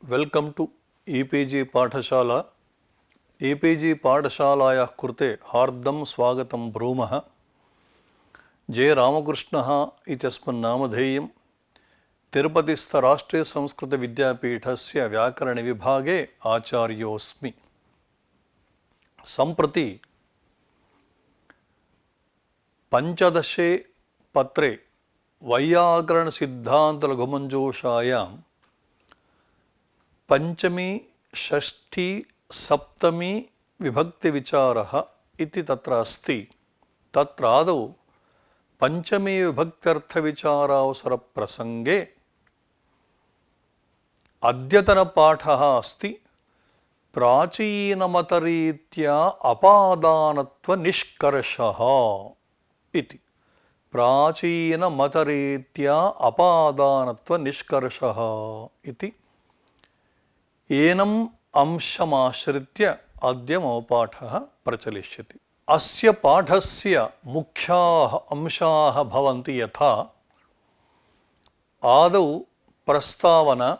Welcome to e-PG पाठशाला। E-PG पाठशालायाः कृते हार्दं स्वागतं ब्रूमः। जे रामकृष्णः इत्यस्मिन् नामधेयं तिरुपतिस्थ राष्ट्रीयसंस्कृतविद्यापीठस्य व्याकरणविभागे आचार्योऽस्मि। सम्प्रति पञ्चदशे पत्रे वैयाकरणसिद्धान्तलघुमञ्जूषायां पंचमी षष्ठी सप्तमी विभक्ति विचारः इति तत्र अस्ति। तत्र आदौ पंचमी विभक्त्यर्थ विचारावसर प्रसंगे अद्यतन पाठः अस्ति प्राचीनमतरीत्या अपादानत्व निष्कर्षः इति। प्राचीनमतरीत्या अपादानत्व निष्कर्षः इति एनम् अंशमाश्रित्य अद्य मम पाठः प्रचलिष्यति। अस्य पाठस्य मुख्याः अंशाः भवन्ति यथा आदौ प्रस्तावना,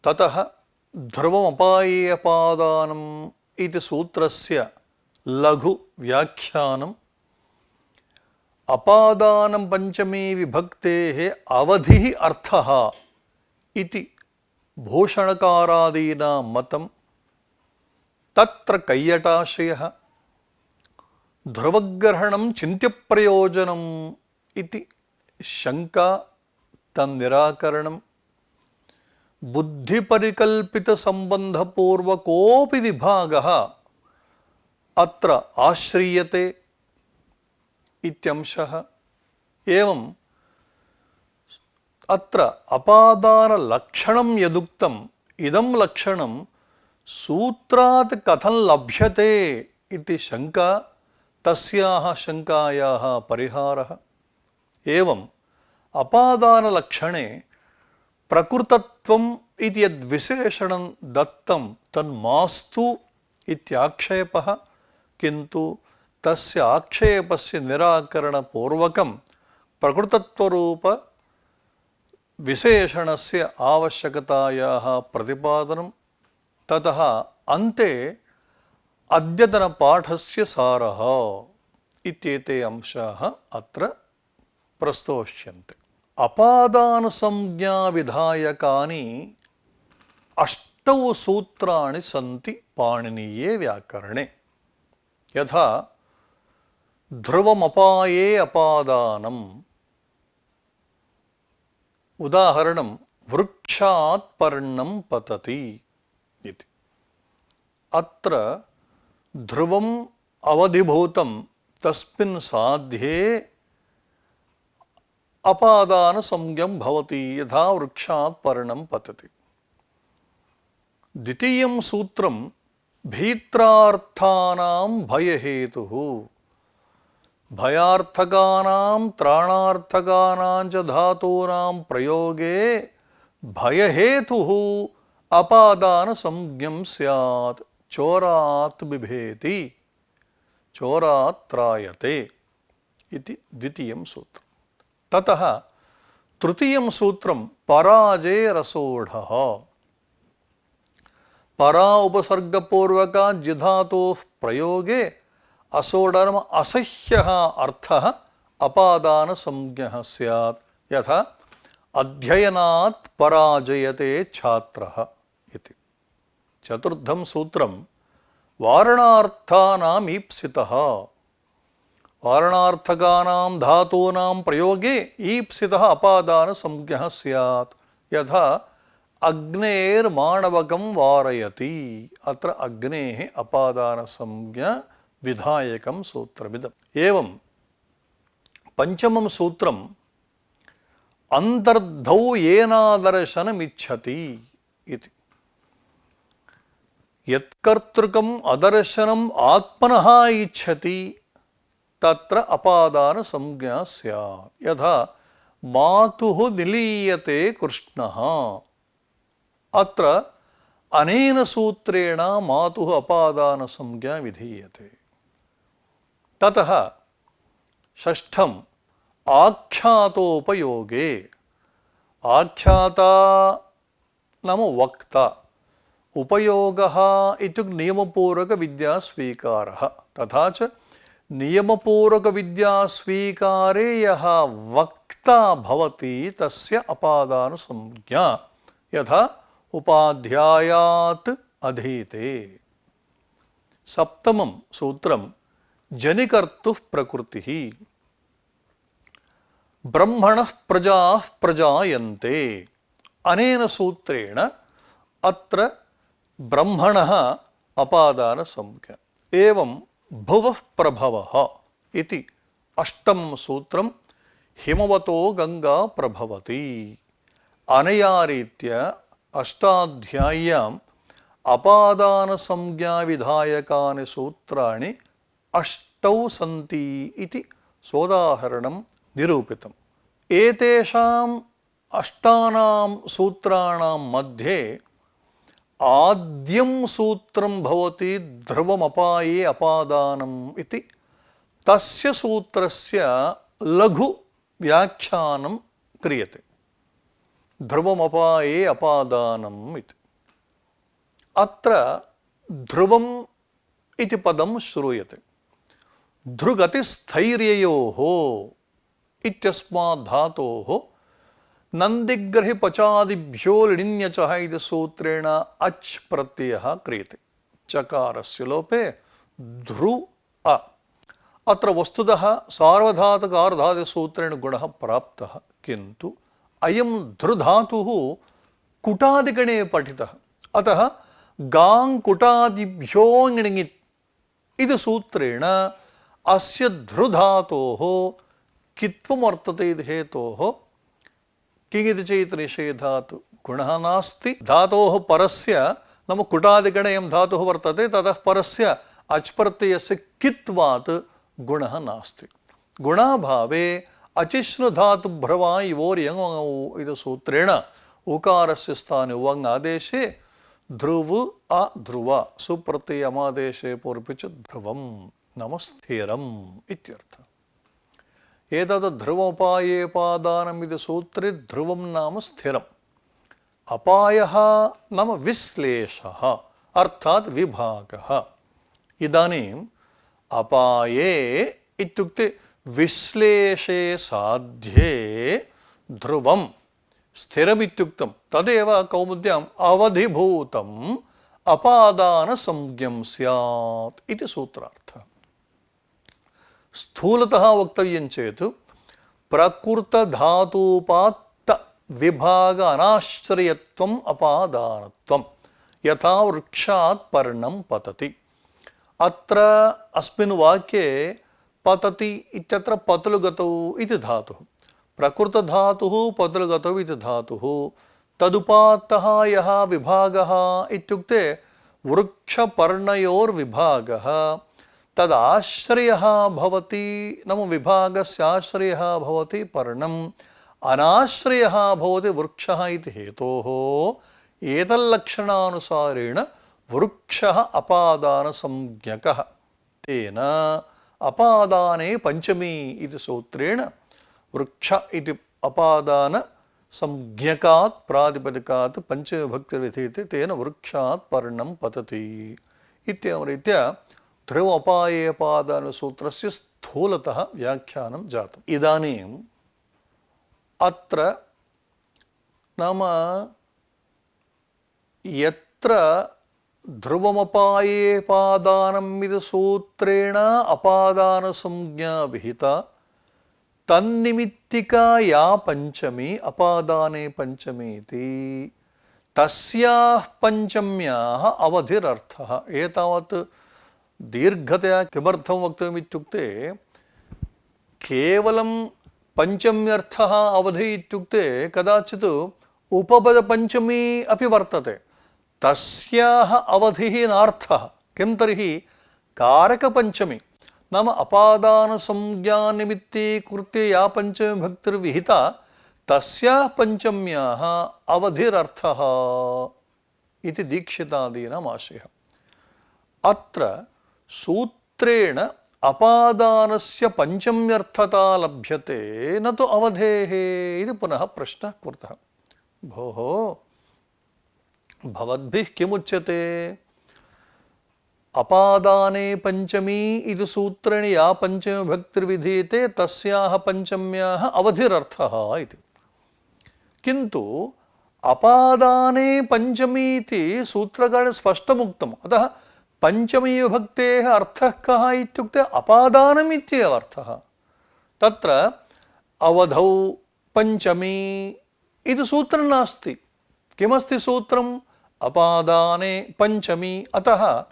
ततः ध्रुवमपायेयपादानम् इति सूत्रस्य लघु व्याख्यानम्, अपादानं पंचमी विभक्तेः अवधिः अर्थः इति भूषणकारादीनां मतं, तत्र कैयटाशयः, ध्रुवग्रहणं चिन्त्यप्रयोजनम् इति शङ्का तन्निराकरणं, बुद्धिपरिकल्पितसम्बन्धपूर्वकोऽपि विभागः अत्र आश्रीयते इत्यंशः। एवं अत्र अपादानलक्षणं यदुक्तम् इदं लक्षणं सूत्रात् कथं लभ्यते इति शङ्का, तस्याः शङ्कायाः परिहारः। एवम् अपादानलक्षणे प्रकृतत्वम् इति यद्विशेषणं दत्तं तन्मास्तु इत्याक्षेपः, किन्तु तस्य आक्षेपस्य निराकरणपूर्वकं प्रकृतत्वरूप विशेषणस्य आवश्यकतायाः प्रतिपादनं, ततः अन्ते अद्यतनपाठस्य सारः इत्येते अंशाः अत्र प्रस्तोष्यन्ते। अपादानसंज्ञाविधायकानि अष्टौ सूत्राणि सन्ति पाणिनीये व्याकरणे। यथा ध्रुवमपाये अपादानम्, उदाहरणं वृक्षात् पर्णं पतति इति। अत्र ध्रुवम् अवधिभूतं तस्मिन् साध्ये अपादानसंज्ञं भवति, यथा वृक्षात् पर्णं पतति। द्वितीयं सूत्रं भीत्रार्थानां भयहेतुः, भयार्थकानां त्राणार्थकानां च धातूनां प्रयोगे भयहेतुः अपादानसंज्ञं स्यात्, चोरात् बिभेति, चोरात् त्रायते इति द्वितीयं सूत्रम्। ततः तृतीयं सूत्रं पराजेरसोढः, परा उपसर्गपूर्वकात् जिधातोः प्रयोगे असोडरम असह्यः अर्थः अपादानसंज्ञः स्यात्, यथा अध्ययनात् पराजयते छात्रः इति। चतुर्थं सूत्रं वारणार्थानाम् ईप्सितः, वारणार्थकानां धातूनां प्रयोगे ईप्सितः अपादानसंज्ञः स्यात्, यथा अग्नेर्माणवकं वारयति। अत्र अग्नेः अपादानसंज्ञा विधायकं सूत्रमिदम्। एवं पंचमं सूत्रम् अन्तर्धौ येनादर्शनमिच्छति इति। यत्कर्तृकम् अदर्शनम् आत्मनः इच्छति तत्र अपादानसंज्ञा स्यात्, यथा मातुः निलीयते कृष्णः। अत्र अनेन सूत्रेण मातुः अपादानसंज्ञा विधीयते। ततः षष्ठम् आख्यातोपयोगे, आख्याता नाम वक्ता, उपयोगः इत्युक्ते नियमपूर्वकविद्यास्वीकारः, तथा च नियमपूर्वकविद्यास्वीकारे यः वक्ता भवति तस्य अपादानसंज्ञा, यथा उपाध्यायात् अधीते। सप्तमं सूत्रं जनिकर्तुः प्रकृतिः। ब्रह्मणः प्रजाः प्रजायन्ते। अनेन सूत्रेण अत्र ब्रह्मणः अपादानसंज्ञा। एवं भुवः प्रभवः इति अष्टमं सूत्रं हिमवतो गंगा प्रभवति। अनया रीत्या अष्टाध्याय्याम् अपादानसंज्ञाविधायकानि सूत्राणि अष्टौ सन्ति इति सोदाहरणं निरूपितम्। एतेषाम् अष्टानां सूत्राणां मध्ये आद्यं सूत्रं भवति ध्रुवमपाये अपादानम् इति। तस्य सूत्रस्य लघु व्याख्यानं क्रियते। ध्रुवमपाये अपादानम् इति। अत्र ध्रुवम् इति पदं श्रूयते। ध्रुगतिस्थैर्ययोः इत्यस्मात् धातोः नन्दिग्रहि पचादिभ्यो लिण्यचः इति सूत्रेण अच् प्रत्ययः क्रियते। चकारस्य लोपे ध्रु अ। अत्र वस्तुतः सार्वधातुकार्धातुसूत्रेण गुणः प्राप्तः, किन्तु अयं ध्रुधातुः कुटादिगणे पठितः। अतः गाङ्कुटादिभ्यो ङिणिङित् इति सूत्रेण अस्य ध्रुधातोः कित्वं वर्तते इति हेतोः किङिति चेत् निषेधात् गुणः नास्ति। धातोः परस्य नाम कुटादिगणे धातुः वर्तते, ततः परस्य अच् प्रत्ययस्य कित्वात् गुणः नास्ति। गुणाभावे अचिष्णुधातुभ्रवायोर्यङौ इति सूत्रेण उकारस्य स्थाने वङ् आदेशे ध्रुव अध्रुव सुप्रत्ययमादेशे पूर्वे च ध्रुवं नाम स्थिरम् इत्यर्थः। एतत् ध्रुवोपायेपादानम् इति सूत्रे ध्रुवं नाम स्थिरम्। अपायः नाम विश्लेषः अर्थात् विभागः। इदानीम् अपाये इत्युक्ते विश्लेषे साध्ये ध्रुवं स्थिरमित्युक्तं। तदेव कौमुद्याम् अवधिभूतम् अपादानसंज्ञं स्यात् इति सूत्रार्थः। स्थूलतः वक्तव्यं चेत् प्रकृतधातूपात्त विभाग अनाश्रयत्वम् अपादानत्वं, यथा वृक्षात् पर्णं पतति। अत्र अस्मिन् वाक्ये पतति इत्यत्र पतलुगतौ इति धातुः। प्रकृतधातुः पतलुगतौ इति धातुः। तदुपात्तः यः विभागः इत्युक्ते वृक्षपर्णयोर्विभागः, तदाश्रयः भवति नाम विभागस्य आश्रयः भवति पर्णम्, अनाश्रयः भवति वृक्षः इति हेतोः एतल्लक्षणानुसारेण वृक्षः अपादानसंज्ञकः। तेन अपादाने पंचमी इति सूत्रेण वृक्ष इति अपादानसंज्ञकात् प्रातिपदिकात् पंचविभक्तिर्विधीयते, तेन वृक्षात् पर्णं पतति इत्येवं रीत्या ध्रुवोपायेपादानसूत्रस्य स्थूलतः व्याख्यानं जातम्। इदानीम् अत्र नाम यत्र ध्रुवमपायेपादानम् इति सूत्रेण अपादानसंज्ञा विहिता, तन्निमित्तिका या पंचमी अपादाने पंचमी इति, तस्याः पंचम्याः अवधिरर्थः। एतावत् दीर्घतया किमर्थं वक्तव्यम् इत्युक्ते केवलं पंचम्यर्थः अवधि इत्युक्ते कदाचित् उपपदपञ्चमी अपि वर्तते, तस्याः अवधिः नार्थः। किं तर्हि कारकपञ्चमी नाम अपादानसंज्ञानिमित्तीकृत्य या पंचमीभक्तिर्विहिता तस्याः पंचम्याः अवधिरर्थः इति दीक्षितादीनाम् आशयः। अत्र सूत्रेण अपादानस्य पंचम्यर्थता लभ्यते न तु अवधेः इति पुनः प्रश्नः कृतः। भोः, भवद्भिः किमुच्यते अपादाने पंचमी इति सूत्रेण या पंचमविभक्तिर्विधीयते तस्याः पंचम्याः अवधिरर्थः इति। किन्तु अपादाने पंचमी इति सूत्रकारेण स्पष्टमुक्तम्। अतः पंचमी विभक्तेः अर्थः कः इत्युक्ते अपादानम् इत्येव अर्थः। तत्र अवधौ पंचमी इति सूत्रं नास्ति। किमस्ति सूत्रम्? अपादाने पंचमी। अतः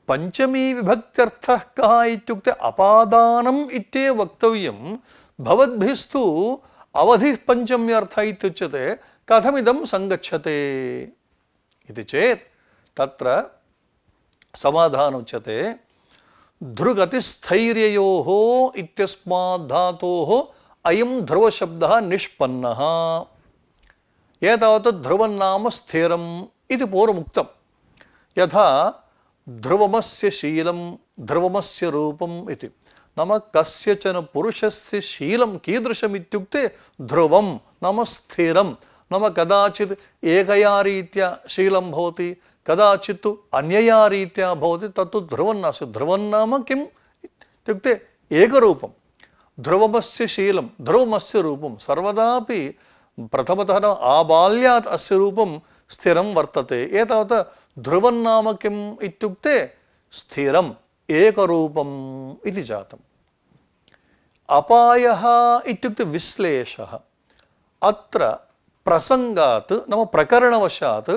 पंचमी विभक्त्यर्थः कः इत्युक्ते अपादानम् इत्येव वक्तव्यं। भवद्भिस्तु अवधिः पंचम्यर्थः इत्युच्यते, कथमिदं सङ्गच्छते इति चेत् तत्र समाधानमुच्यते। ध्रुगतिस्थैर्ययोः इत्यस्मात् धातोः अयं ध्रुवशब्दः निष्पन्नः। एतावत् ध्रुवन्नाम स्थिरम् इति पूर्वमुक्तम्। यथा ध्रुवमस्य शीलं ध्रुवमस्य रूपम् इति। नाम कस्यचन पुरुषस्य शीलं कीदृशम् इत्युक्ते ध्रुवं नाम स्थिरं। नाम कदाचित् एकया रीत्या शीलं भवति, कदाचित् तु अन्यया रीत्या भवति, तत्तु ध्रुवं नास्ति। ध्रुवं नाम किम् इत्युक्ते एकरूपं। ध्रुवमस्य शीलं ध्रुवमस्य रूपं सर्वदापि प्रथमतः आबाल्यात् अस्य रूपं स्थिरं वर्तते। एतावत् ध्रुवं नाम किम् इत्युक्ते स्थिरम् एकरूपम् इति जातम्। अपायः इत्युक्ते विश्लेषः। अत्र प्रसङ्गात् नाम प्रकरणवशात्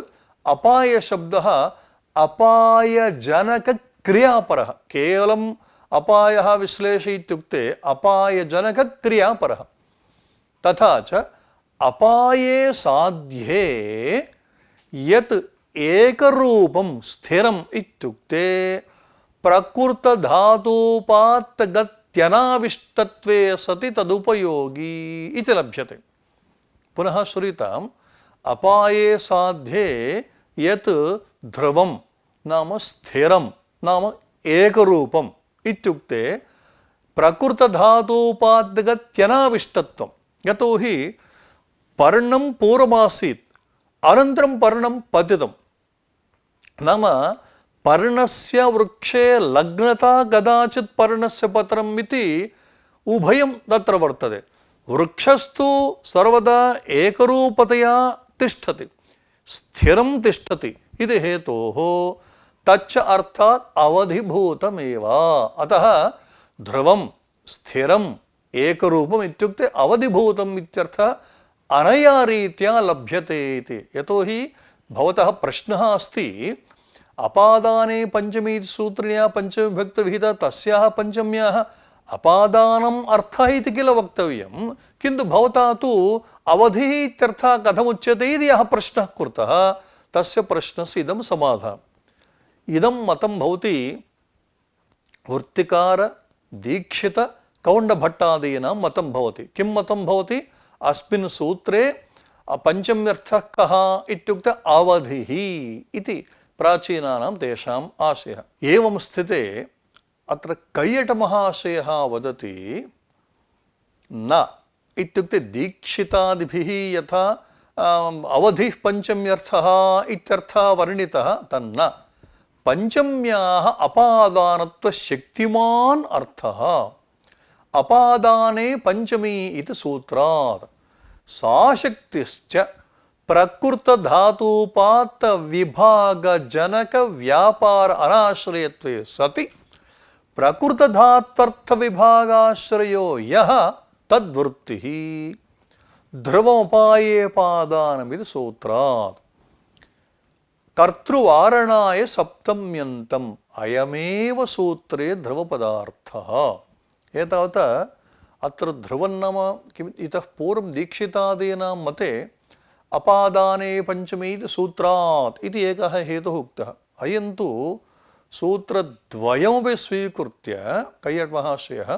अपायशब्दः अपायजनकक्रियापरः। केवलम् अपायः विश्लेष इत्युक्ते अपायजनकक्रियापरः। तथा च अपाये साध्ये यत् एकरूपं स्थिरम् इत्युक्ते प्रकृतधातुपात्तगत्यनाविष्टत्वे सति तदुपयोगी इति लभ्यते। पुनः श्रूयताम्। अपाये साध्ये यत् ध्रुवं नाम स्थिरं नाम एकरूपम् इत्युक्ते प्रकृतधातुपात्तगत्यनाविष्टत्वं। यतोहि पर्णं पूर्वमासीत्, अनन्तरं पर्णं पतितं। नाम पर्णस्य वृक्षे लग्नता कदाचित् पर्णस्य पतनम् इति उभयं तत्र वर्तते। वृक्षस्तु सर्वदा एकरूपतया तिष्ठति, स्थिरं तिष्ठति इति हेतोः तच्च अर्थात् अवधिभूतमेव। अतः ध्रुवं स्थिरम् एकरूपम् इत्युक्ते अवधिभूतम् इत्यर्थः अनया रीत्या लभ्यते इति। यतोहि भवतः प्रश्नः अस्ति अपादाने पंचमी सूत्रेण पंचविभक्तिर्विहिता तस्याः पंचम्याः अपादानम् अर्थः इति किल वक्तव्यं, किन्तु भवता तु अवधिः इत्यर्थः कथमुच्यते इति यः प्रश्नः कृतः तस्य प्रश्नस्य इदं समाधानम्। इदं मतं भवति वृत्तिकार दीक्षित कौण्डभट्टादीनां मतं भवति। किं मतं भवति? अस्मिन् सूत्रे पंचम्यर्थः कः इत्युक्ते अवधिः इति प्राचीनानां तेषाम् आशयः। एवं स्थिते अत्र कैयटमहाशयः वदति न इत्युक्ते दीक्षितादिभिः यथा अवधिः पंचम्यर्थः इत्यर्थः वर्णितः तन्न। पंचम्याः अपादानत्वशक्तिमान् अर्थः अपादाने पंचमी इति सूत्रात् साशक्तिश्च प्रकृतधातुपात्त विभागजनक व्यापार अनाश्रयत्वे सति प्रकृतधात्वर्थ विभागाश्रयो यः तद्वृत्तिः ध्रुवोपाये पादानमिति सूत्रात् कर्तृवारणाय सप्तम्यन्तम् अयमेव सूत्रे ध्रुवपदार्थः। एतावत् अत्र ध्रुवं नाम किम् इतः पूर्वं दीक्षितादीनां मते अपादाने पंचमी इति सूत्रात् इति एकः हेतुः उक्तः। अयं तु सूत्रद्वयमपि स्वीकृत्य कैयटमहाशयः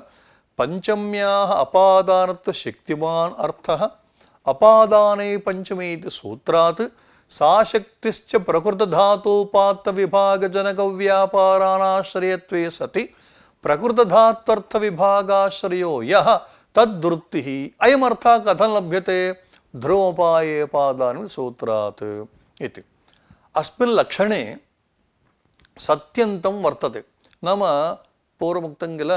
पंचम्याः अपादानत्वशक्तिमान् अर्थः अपादाने पंचमी इति सूत्रात् साशक्तिश्च प्रकृतधातुपात्तविभागजनकव्यापाराणाश्रयत्वे सति प्रकृतधात्वर्थ विभागाश्रयो यः तद्वृत्तिः अयमर्थः कथं लभ्यते? ध्रुवोपाये पादानं सूत्रात् इति। अस्मिन् लक्षणे सत्यन्तं वर्तते। नाम पूर्वमुक्तं किल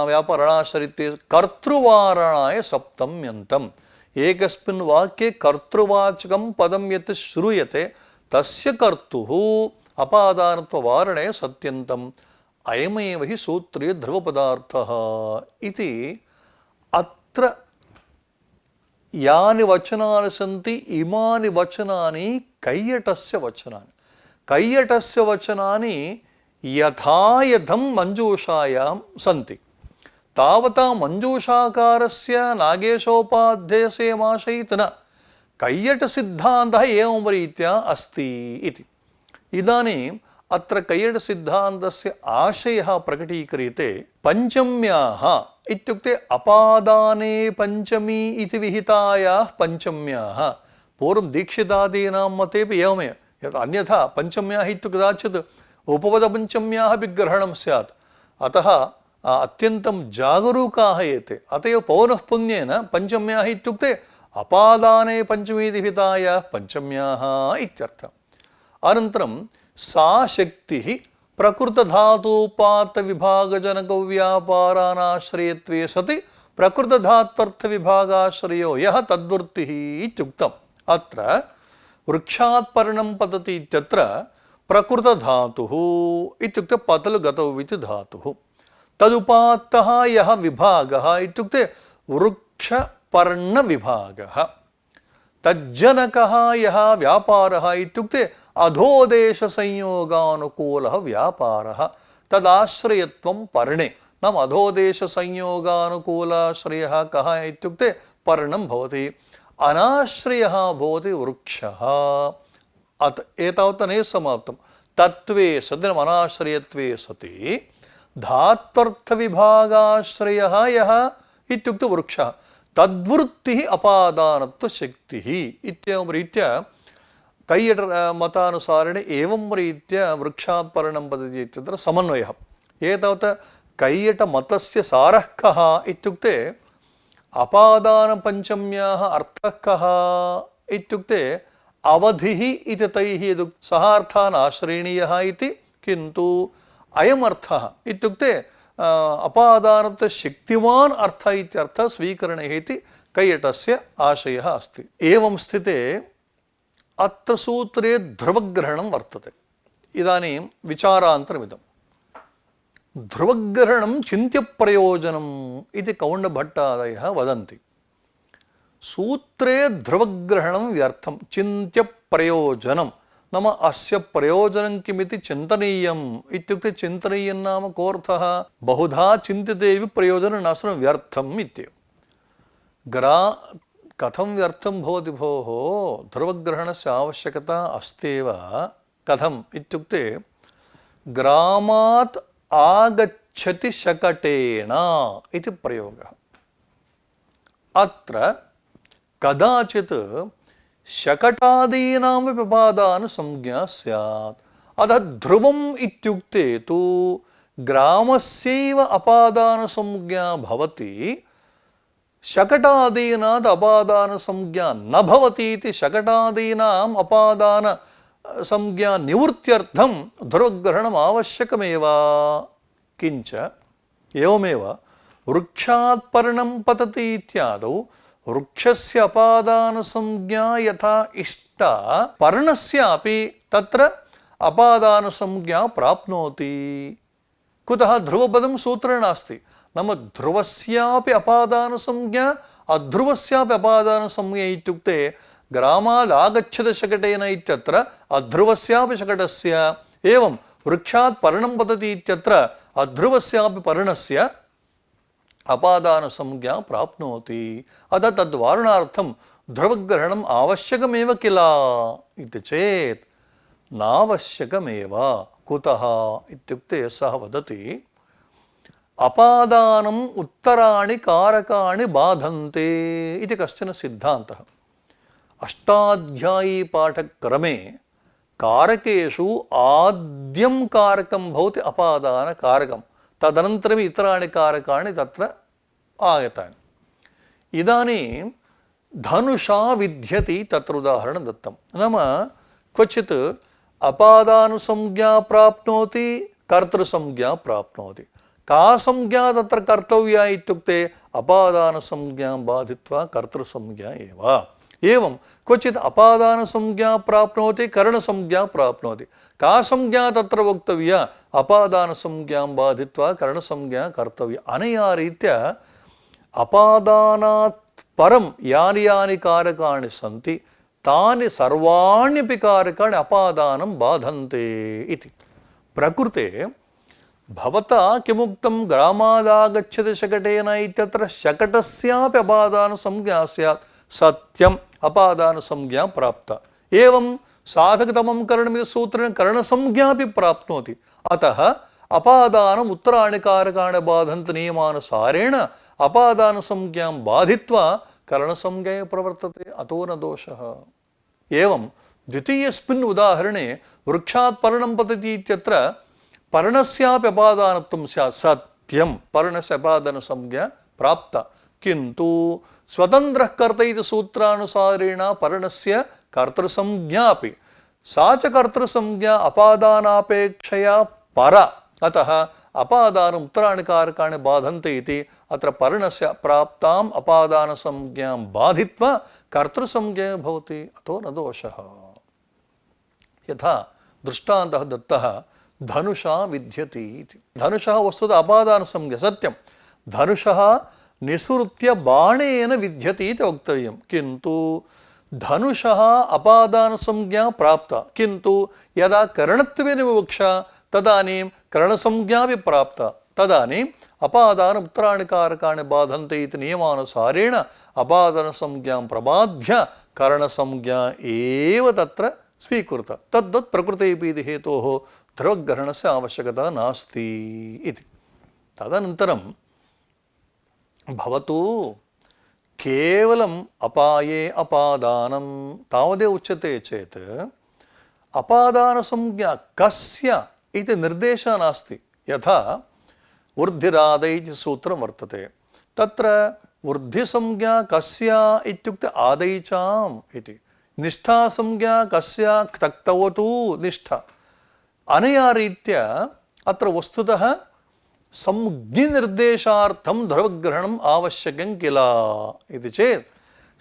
व्यापरणाश्रित्ये कर्तृवारणाय सप्तम्यन्तम्। एकस्मिन् वाक्ये कर्तृवाचकं पदं यत् श्रूयते तस्य कर्तुः अपादानत्ववारणे सत्यन्तम्। अयमेव हि सूत्रे ध्रुवपदार्थः इति। अत्र यानि वचनानि सन्ति इमानि वचनानि कैयटस्य वचनानि। कैयटस्य वचनानि यथायथं मञ्जूषायां सन्ति। तावता मञ्जूषाकारस्य नागेशोपाध्ययसेमाशयित् न, कैयटसिद्धान्तः एवं रीत्या अस्ति इति। इदानीम् अत्र कैयटसिद्धान्तस्य आशयः प्रकटीक्रियते। पञ्चम्याः इत्युक्ते अपादाने पञ्चमी इति विहितायाः पञ्चम्याः। पूर्वं दीक्षितादीनां मतेपि एवमेव, यत् अन्यथा पञ्चम्याः इत्युक्ते कदाचित् उपपदपञ्चम्याः विग्रहणं स्यात्। अतः अत्यन्तं जागरूकाः एते। अत एव पौनःपुन्येन पञ्चम्याः इत्युक्ते अपादाने पञ्चमी इति विहितायाः पञ्चम्याः इत्यर्थः। अनन्तरं सा शक्तिः प्रकृतधातुपात्तविभागजनकव्यापारानाश्रयत्वे सति प्रकृतधात्वर्थविभागाश्रयो यः तद्वृत्तिः इत्युक्तम्। अत्र वृक्षात् पर्णं पतति इत्यत्र प्रकृतधातुः इत्युक्ते पतलु गतौ इति धातुः। तदुपात्तः यः विभागः इत्युक्ते वृक्षपर्णविभागः। तज्जनकः यः व्यापारः इत्युक्ते अधोदेशसंयोगानुकूलः व्यापारः। तदाश्रयत्वं पर्णे। नाम अधोदेशसंयोगानुकूलाश्रयः कः इत्युक्ते पर्णं भवति। अनाश्रयः भवति वृक्षः। एतावत् नैव समाप्तं। तत्त्वे सति अनाश्रयत्वे सति धात्वर्थविभागाश्रयः यः इत्युक्ते वृक्षः। तद्वृत्तिः अपादानत्वशक्तिः इत्येवं रीत्या कैयट मतानुसारेण एवं रीत्या वृक्षात् पर्णं पतति इत्यत्र समन्वयः। एतावत् कैयटमतस्य सारः कः इत्युक्ते अपादानपञ्चम्याः अर्थः कः इत्युक्ते अवधिः इति तैः सः अर्थः नाश्रयणीयः इति, किन्तु अयमर्थः इत्युक्ते अपादानत्वशक्तिमान् अर्थः इत्यर्थः स्वीकरणीयः इति कैयटस्य आशयः अस्ति। एवं स्थिते अत्र सूत्रे ध्रुवग्रहणं वर्तते। इदानीं विचारान्तरमिदं। ध्रुवग्रहणं चिन्त्यप्रयोजनम् इति कौण्डभट्टादयः वदन्ति। सूत्रे ध्रुवग्रहणं व्यर्थं, चिन्त्यप्रयोजनं नाम अस्य प्रयोजनं किमिति चिन्तनीयम् इत्युक्ते चिन्तनीयं नाम कोऽर्थः? बहुधा चिन्त्यतेऽपि प्रयोजनं नास्ति, व्यर्थम् इत्येव। कथं व्यर्थं भवति भोः? ध्रुवग्रहणस्य आवश्यकता अस्त्येव। कथम् इत्युक्ते ग्रामात् आगच्छति शकटेन इति प्रयोगः। अत्र कदाचित् शकटादीनां उपादानसंज्ञा स्यात्। अतः ध्रुवम् इत्युक्ते तु ग्रामस्यैव अपादानसंज्ञा भवति, शकटादीनात् अपादानसंज्ञा न भवति इति शकटादीनाम् अपादानसंज्ञा निवृत्त्यर्थं ध्रुवग्रहणम् आवश्यकमेव। किञ्च एवमेव वृक्षात् पर्णं पतति इत्यादौ वृक्षस्य अपादानसंज्ञा यथा इष्टा पर्णस्यापि तत्र अपादानसंज्ञा प्राप्नोति। कुतः? ध्रुवपदं सूत्रे नास्ति। नाम ध्रुवस्यापि अपादानसंज्ञा अध्रुवस्यापि अपादानसंज्ञा इत्युक्ते ग्रामात् आगच्छति शकटेन इत्यत्र अध्रुवस्यापि शकटस्य, एवं वृक्षात् पर्णं पतति इत्यत्र अध्रुवस्यापि पर्णस्य अपादानसंज्ञा प्राप्नोति। अतः तद्वारणार्थं ध्रुवग्रहणम् आवश्यकमेव किल इति चेत् नावश्यकमेव। कुतः इत्युक्ते सः वदति अपादानम् उत्तराणि कारकाणि बाधन्ते इति कश्चन सिद्धान्तः। अष्टाध्यायी पाठक्रमे कारकेषु आद्यं कारकं भवति अपादानकारकं, तदनन्तरम् इतराणि कारकाणि तत्र आगतानि। इदानीं धनुषा विद्यति तत्र उदाहरणं दत्तं। नाम क्वचित् अपादानसंज्ञा प्राप्नोति कर्तृसंज्ञा प्राप्नोति का संज्ञा तत्र कर्तव्या इत्युक्ते अपादानसंज्ञां बाधित्वा कर्तृसंज्ञा एव एवं क्वचित् अपादानसंज्ञा प्राप्नोति करणसंज्ञा प्राप्नोति का संज्ञा तत्र वक्तव्या अपादानसंज्ञां बाधित्वा करणसंज्ञा कर्तव्या अनया रीत्या अपादानात् परं यानि यानि कारकाणि सन्ति तानि सर्वाण्यपि कारकाणि अपादानं बाधन्ते इति प्रकृते भवता किमुक्तं ग्रामादागच्छति शकटेन इत्यत्र शकटस्यापि अपादानसंज्ञा स्यात् सत्यम् अपादानसंज्ञा प्राप्ता एवं साधकतमं करणमिति सूत्रेण करणसंज्ञापि प्राप्नोति अतः अपादानम् उत्तराणि कारकाणि बाधन्ति नियमानुसारेण अपादानसंज्ञां बाधित्वा करणसंज्ञा प्रवर्तते अतो न दोषः एवं द्वितीयस्मिन् उदाहरणे वृक्षात् पर्णं पतति इत्यत्र पर्णस्यापि अपादानत्वं स्यात् सत्यं पर्णस्य अपादानसंज्ञा प्राप्ता किन्तु स्वतन्त्रः कर्ता इति सूत्रानुसारेण पर्णस्य कर्तृसंज्ञापि सा च कर्तृसंज्ञा अपादानापेक्षया परा अतः अपादानम् उत्तराणि कारकाणि बाधन्ते इति अत्र पर्णस्य प्राप्ताम् अपादानसंज्ञां बाधित्वा कर्तृसंज्ञा भवति अतो न दोषः यथा दृष्टान्तः दत्तः धनुषा विद्यति इति धनुषः वस्तुतः अपादानसंज्ञा सत्यं धनुषः निसृत्य बाणेन विद्यति इति वक्तव्यं किन्तु धनुषः अपादानसंज्ञा प्राप्ता किन्तु यदा करणत्वेन विवक्षा तदानीं करणसंज्ञापि प्राप्ता तदानीम् अपादानम् उत्तराणि कारकाणि बाधन्ते इति नियमानुसारेण अपादानसंज्ञां प्रबाध्य करणसंज्ञा एव तत्र स्वीकृता तद्वत् प्रकृतेऽपि इति हेतोः ध्रुवग्रहणस्य आवश्यकता नास्ति इति तदनन्तरं भवतु केवलम् अपाये अपादानं तावदेव उच्यते चेत् अपादानसंज्ञा कस्य इति निर्देशः नास्ति यथा वृद्धिरादै इति सूत्रं वर्तते तत्र वृद्धिसंज्ञा कस्य इत्युक्ते आदैचाम् इति निष्ठासंज्ञा कस्य क्तक्तवतु निष्ठा अनया रीत्या अत्र वस्तुतः संज्ञनिर्देशार्थं ध्रुवग्रहणम् आवश्यकं किल इति चेत्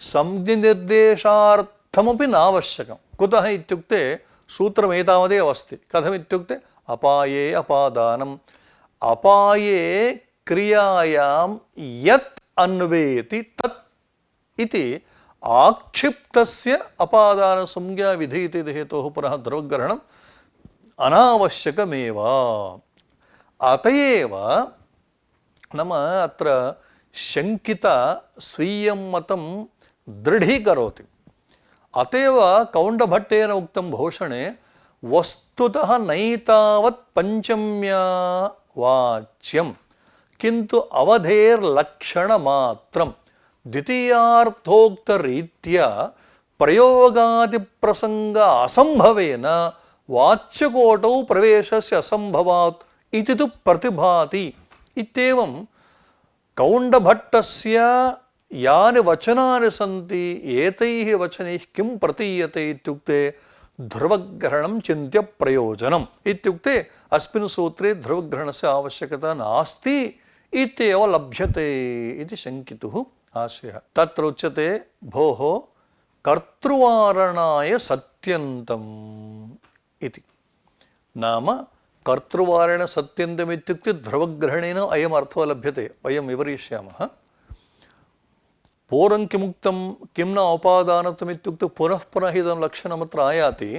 संज्ञनिर्देशार्थमपि नावश्यकं कुतः इत्युक्ते सूत्रमेतावदेव अस्ति कथमित्युक्ते अपाये अपादानम् अपाये क्रियायां यत् अन्वेति तत् इति आक्षिप्तस्य अपादानसंज्ञा विधीयते इति हेतोः पुनः ध्रुवग्रहणम् अनावश्यकमेव अतएव नाम अत्र शङ्किता स्वीयं मतं दृढीकरोति अतएव कौण्डभट्टेन उक्तं भूषणे वस्तुतः नैतावत् पञ्चम्या वाच्यं किन्तु अवधेर्लक्षणमात्रं द्वितीयार्थोक्तरीत्या प्रयोगादिप्रसंग असंभवेन वाच्यकोटौ प्रवेशस्य असंभवात् इति तु प्रतिभाति इत्येवं कौण्डभट्टस्य यानि वचनानि सन्ति एतैः वचनैः किं प्रतीयते इत्युक्ते ध्रुवग्रहणं चिन्त्य प्रयोजनम् इत्युक्ते अस्मिन् सूत्रे ध्रुवग्रहणस्य आवश्यकता नास्ति इत्येव लभ्यते इति शङ्कितुः आशयः तत्र उच्यते भोः कर्तृवारणाय सत्यन्तम् इति नाम कर्तृवारेण सत्यन्तम् इत्युक्ते ध्रुवग्रहणेन अयम् अर्थो लभ्यते वयं विवरिष्यामः पूर्वं किमुक्तं किं न उपादानत्वम् इत्युक्ते पुनः पुनः इदं लक्षणमत्र आयाति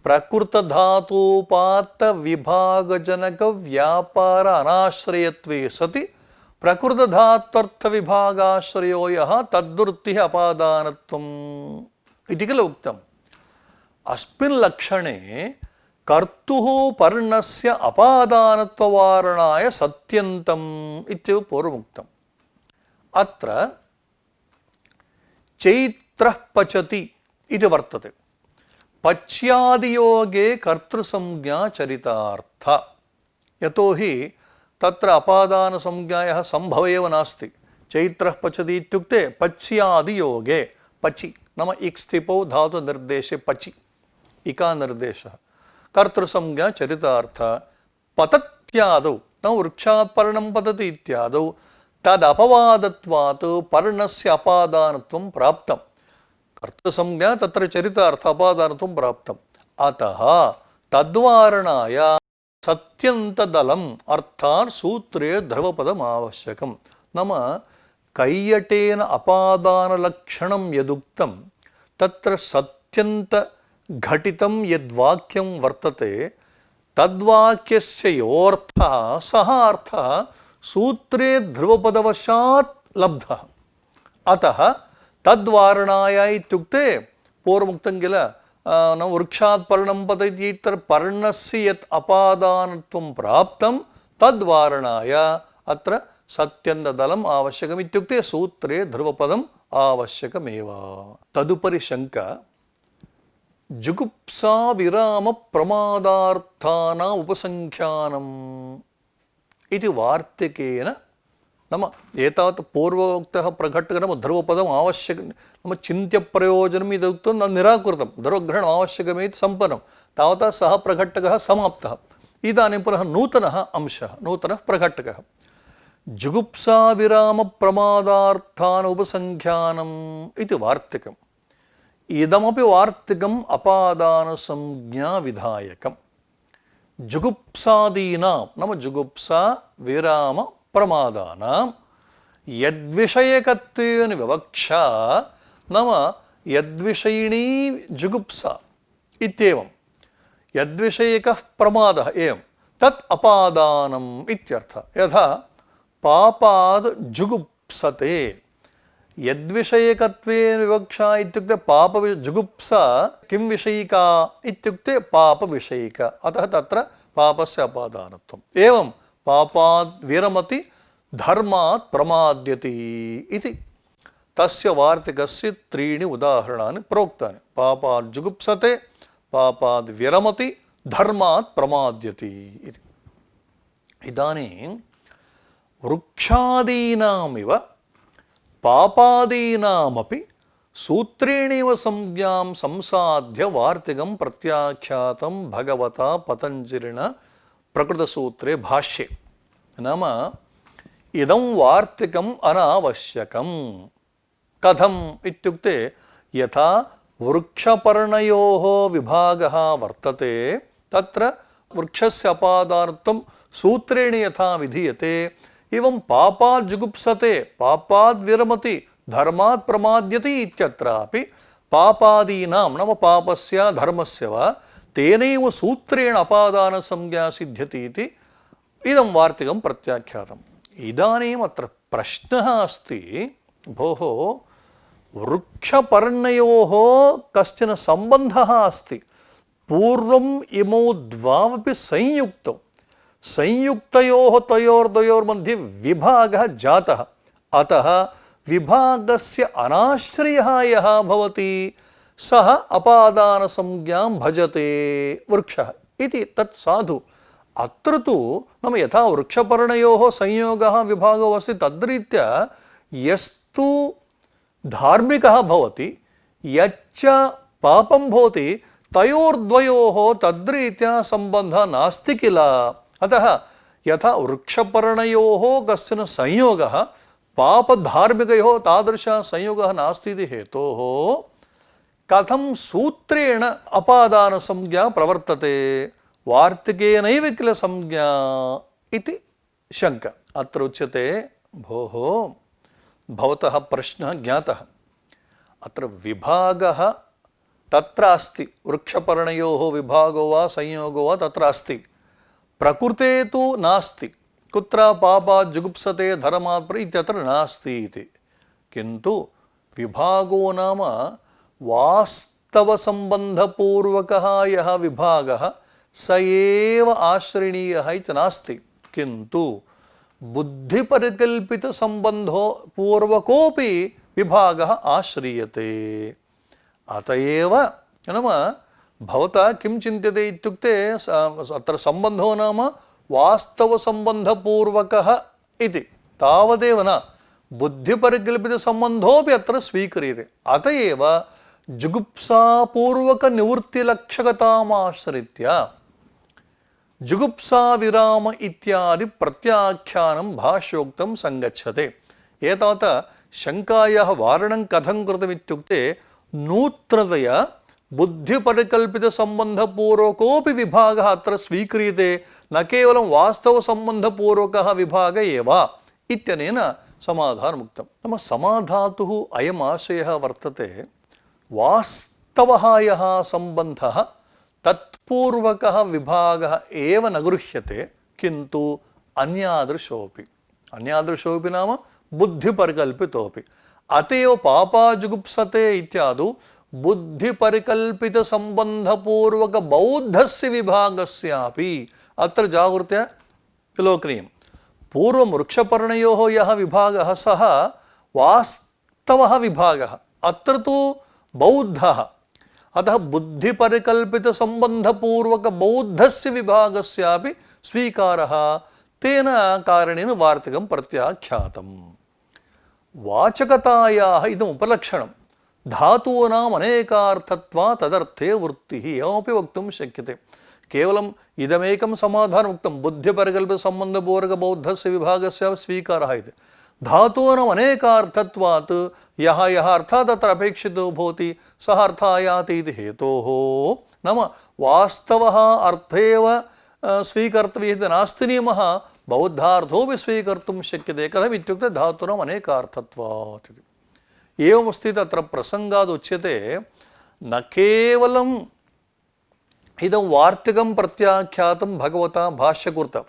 प्रकृतधातुपात्तविभागजनकव्यापार अनाश्रयत्वे सति प्रकृतधात्वर्थविभागाश्रयो यः तद्वृत्तिः अपादानत्वम् इति किल उक्तम् अस्मिन् लक्षणे कर्तुः पर्णस्य अपादानत्ववारणाय सत्यन्तम् इत्येव पूर्वमुक्तम् अत्र चैत्रः पचति इति वर्तते पच्यादियोगे कर्तृसंज्ञा चरितार्थ यतोहि तत्र अपादानसंज्ञायाः सम्भव एव नास्ति चैत्रः पचति इत्युक्ते पच्यादियोगे पचि नाम इक्स्थिपौ धातुनिर्देशे पचि इका निर्देशः कर्तृसंज्ञा चरितार्थ पतत्यादौ न वृक्षात् पर्णं पतति इत्यादौ तदपवादत्वात् पर्णस्य अपादानत्वं प्राप्तं कर्तृसंज्ञा तत्र चरितार्थ अपादानत्वं प्राप्तम् अतः तद्वारणाय सत्यन्तदलम् अर्थात् सूत्रे ध्रुवपदम् आवश्यकं नाम कैयटेन अपादानलक्षणं यदुक्तं तत्र सत्यन्तघटितं यद्वाक्यं वर्तते तद्वाक्यस्य योऽर्थः सः अर्थः सूत्रे ध्रुवपदवशात् लब्धः अतः तद्वारणाय इत्युक्ते पूर्वमुक्तं किल न वृक्षात् पर्णं पतति इत्यत्र पर्णस्य यत् अपादानत्वं प्राप्तं तद्वारणाय अत्र सत्यन्तदलम् आवश्यकम् इत्युक्ते सूत्रे ध्रुवपदम् आवश्यकमेव तदुपरि शङ्का जुगुप्सा विराम प्रमादार्थानाम् उपसंख्यानम् इति वार्तिकेन नाम एतावत् पूर्वोक्तः प्रकटः नाम ध्रुवपदम् आवश्यकं नाम चिन्त्यप्रयोजनम् इति उक्तं न निराकृतं ध्रुवग्रहणम् आवश्यकमिति सम्पन्नं तावता सः प्रकटकः समाप्तः इदानीं पुनः नूतनः अंशः नूतनः प्रकटकः जुगुप्सा विराम प्रमादार्थान् उपसंख्यानम् इति वार्तिकम् इदमपि वार्तिकम् अपादानसंज्ञा विधायकम् जुगुप्सादीनां नाम जुगुप्सा विराम प्रमादानां यद्विषयकत्वेन विवक्षा नाम यद्विषयिणी जुगुप्सा इत्येवं यद्विषयकः प्रमादः एवं तत् अपादानम् इत्यर्थः यथा पापाद् जुगुप्सते यद्विषयकत्वेन विवक्षा इत्युक्ते पाप जुगुप्सा किं विषयिका इत्युक्ते पापविषयिका अतः तत्र पापस्य अपादानत्वम् एवं पापाद् विरमति धर्मात् प्रमाद्यति इति तस्य वार्तिकस्य त्रीणि उदाहरणानि प्रोक्तानि पापाद् जुगुप्सते पापाद् विरमति धर्मात् प्रमाद्यति इति इदानीं वृक्षादीनामिव पापादीनामपि सूत्रेणैव संज्ञां संसाध्य वार्तिकं प्रत्याख्यातं भगवता पतञ्जलिना प्रकृतसूत्रे भाष्ये नाम इदं वार्तिकम् अनावश्यकम् कथम् इत्युक्ते यथा वृक्षपर्णयोः विभागः वर्तते तत्र वृक्षस्य अपादानत्वं सूत्रेण यथा विधीयते एवं पापाद् जुगुप्सते पापाद् विरमति धर्मात् प्रमाद्यति इत्यत्रापि पापादीनां नाम पापस्य धर्मस्य वा तेनैव सूत्रेण अपादानसंज्ञा सिद्ध्यति इति इदं वार्तिकं प्रत्याख्यातम् इदानीम् अत्र प्रश्नः अस्ति भोः वृक्षपर्णयोः कश्चन सम्बन्धः अस्ति पूर्वम् इमौ द्वावपि संयुक्तौ संयुक्तयोः तयोर्द्वयोर्मध्ये विभागः जातः अतः विभागस्य अनाश्रयः यः भवति सः अपादानसंज्ञां भजते वृक्षः इति तत् साधु अत्र तु नाम यथा वृक्षपर्णयोः संयोगः विभागो अस्ति तद्रीत्या यस्तु धार्मिकः भवति यच्च पापं भवति तयोर्द्वयोः तद्रीत्या सम्बन्धः नास्ति किल अतः यथा वृक्षपर्णयोः कश्चन संयोगः पापधार्मिकयोः तादृशः संयोगः नास्ति इति हेतोः कथं सूत्रेण अपादानसंज्ञा प्रवर्तते वार्तिकेनैव किल संज्ञा इति शङ्का अत्र उच्यते भोः भवतः प्रश्नः ज्ञातः अत्र विभागः तत्र अस्ति वृक्षपर्णयोः विभागो वा संयोगो वा तत्र अस्ति प्रकृते तु नास्ति कुत्र पापात् जुगुप्सते धर्मात् इत्यत्र नास्ति इति किन्तु विभागो नाम वास्तवसम्बन्धपूर्वकः यः विभागः स एव आश्रयणीयः इति नास्ति किन्तु बुद्धिपरिकल्पितसम्बन्धो पूर्वकोऽपि विभागः आश्रीयते अत एव नाम भवता किं चिन्त्यते इत्युक्ते अत्र सम्बन्धो नाम वास्तवसम्बन्धपूर्वकः इति तावदेव न बुद्धिपरिकल्पितसम्बन्धोऽपि अत्र स्वीक्रियते अत एव जुगुप्सापूर्वकनिवृत्तिलक्षकतामाश्रित्य जुगुप्सा विराम इत्यादि प्रत्याख्यानं भाष्योक्तं संगच्छते। एतावता शङ्कायाः वारणं कथं कृतमित्युक्ते नूतनतया बुद्धिपरिकल्पितसम्बन्धपूर्वकोऽपि विभागः अत्र स्वीक्रियते, न केवलं वास्तवसम्बन्धपूर्वकः विभाग एव इत्यनेन समाधानमुक्तं। नाम समाधातुः अयम् आशयः वर्तते, वास्तवः यः सम्बन्धः तत्पूर्वकः विभागः एव न गृह्यते, किन्तु अन्यादृशोऽपि नाम बुद्धिपरिकल्पितोऽपि। अत एव पापाजुगुप्सते इत्यादौ बुद्धिपरिकल्पितसम्बन्धपूर्वकबौद्धस्य विभागस्यापि अत्र जागृत्य विलोकनीयम्। पूर्ववृक्षपर्णयोः यः विभागः सः वास्तवः विभागः, अत्र तु बौद्धः। अतः बुद्धिपरिकल्पितसम्बन्धपूर्वकबौद्धस्य विभागस्यापि स्वीकारः तेन कारणेन वार्तिकं प्रत्याख्यातम्। वाचकतायाः इदम् उपलक्षणं, धातूनाम् अनेकार्थत्वात् तदर्थे वृत्तिः एवमपि वक्तुं शक्यते। केवलम् इदमेकं समाधानम् उक्तं, बुद्धिपरिकल्पितसम्बन्धपूर्वकबौद्धस्य विभागस्य स्वीकारः इति। धातूनाम् अनेकार्थत्वात् यः अर्थः तत्र अपेक्षितो भवति सः अर्थः आयाति इति हेतोः, नाम वास्तवः अर्थेव स्वीकर्तव्यः इति नास्ति नियमः, बौद्धार्थोऽपि स्वीकर्तुं शक्यते। कथम् इत्युक्ते धातूनाम् अनेकार्थत्वात् इति। एवमस्ति तत्र प्रसङ्गात् उच्यते, न केवलम् इदं वार्तिकं प्रत्याख्यातं भगवता भाष्यकृतं,